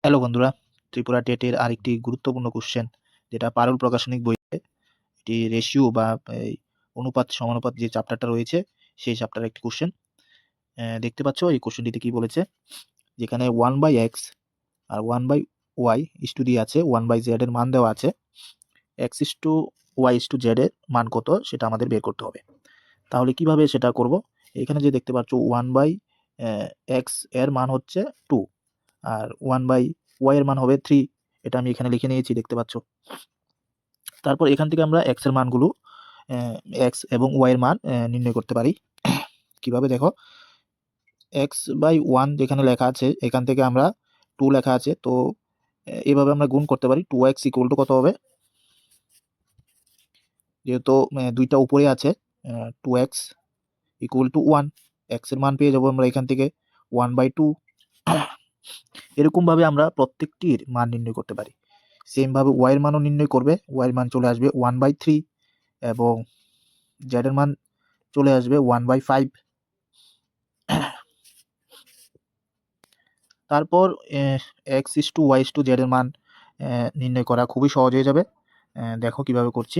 Hello বন্ধুরা, ত্রিপুরা টেটের আরেকটি গুরুত্বপূর্ণ কোশ্চেন, যেটা পারুল প্রকাশনিক বইতে এটি রেশিও বা এই অনুপাত সমানুপাত যে চ্যাপ্টারটা রয়েছে সেই চ্যাপ্টারের একটি কোশ্চেন। দেখতে পাচ্ছ এই কোশ্চেনটিতে কি বলেছে, যেখানে 1/x আর 1/y ইস্টু দিয়ে আছে, 1/z এর মান দেওয়া আছে, x/y/z এর মান কত সেটা আমাদের বের করতে হবে। তাহলে কিভাবে সেটা করব? এখানে যে দেখতে পাচ্ছ 1/x এর মান হচ্ছে 2 আর 1/y এর মান হবে 3। এটা আমি এখানে লিখে নিয়েছি, দেখতে পাচ্ছ। তারপর এখান থেকে আমরা x এর মানগুলো x এবং y এর মান নির্ণয় করতে পারি। কিভাবে দেখো, x/1 যেখানে লেখা আছে এখান থেকে আমরা 2 লেখা আছে, তো এভাবে আমরা গুণ করতে পারি। 2x ইকুয়াল টু কত হবে, যেহেতু দুইটা উপরে আছে, 2x ইকুয়াল টু 1, x এর মান পেয়ে যাবো আমরা এখান থেকে 1/2। এরকমভাবে আমরা প্রত্যেকটির মান নির্ণয় করতে পারি। সেমভাবে y এর মানও নির্ণয় করবে, y এর মান চলে আসবে 1/3 এবং z এর মান চলে আসবে 1/5। তারপর x/y/z এর মান নির্ণয় করা খুবই সহজ হয়ে যাবে। দেখো কিভাবে করছি।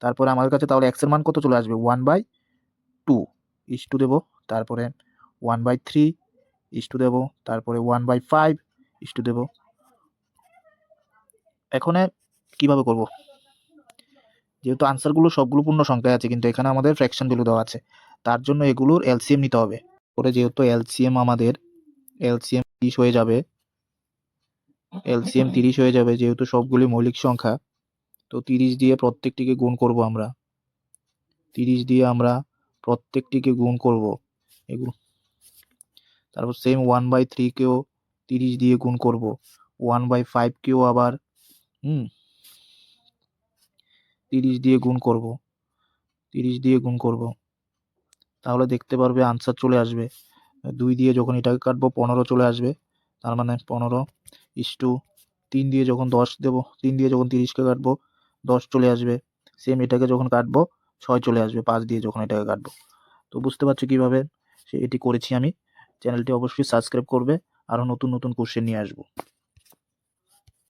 তারপরে আমার কাছে তাহলে x এর মান কত চলে আসবে, 1/2 ইস্টু দেব, তারপরে 1/3 ইস্টু দেব, তারপরে 1/5 ইস্টু দেব। এখন কিভাবে করব, যেহেতু আনসারগুলো সবগুলো পূর্ণ সংখ্যায় আছে কিন্তু এখানে আমাদের ফ্র্যাকশন ভ্যালু দেওয়া আছে, তার জন্য এগুলোর এলসিএম নিতে হবে। পরে যেহেতু এলসিএম 30 হয়ে যাবে, এলসিএম 30 হয়ে যাবে, যেহেতু সবগুলি মৌলিক সংখ্যা, তো 30 দিয়ে প্রত্যেকটিকে গুণ করব আমরা। 30 দিয়ে আমরা প্রত্যেকটিকে গুণ করব এগুলো। তারপর সেম 1/3 কেও 30 দিয়ে গুণ করব, 1/5 কেও আবার 30 দিয়ে গুণ করব, 30 দিয়ে গুণ করব। তাহলে দেখতে পারবে আনসার চলে আসবে। 2 দিয়ে যখন এটাকে কাটবো 15 চলে আসবে, তার মানে 15 ইস্টু 3 দিয়ে যখন 10 দেবো, 3 দিয়ে যখন 30কে কাটবো 10 চলে আসবে। সেম এটাকে যখন কাটবো 6 চলে আসবে 5 দিয়ে যখন এটাকে কাটবো। তো বুঝতে পারছো কিভাবে এটি করেছি আমি। চ্যানেলটি অবশ্যই সাবস্ক্রাইব করবে, আরও নতুন নতুন কোশ্চেন নিয়ে আসবো।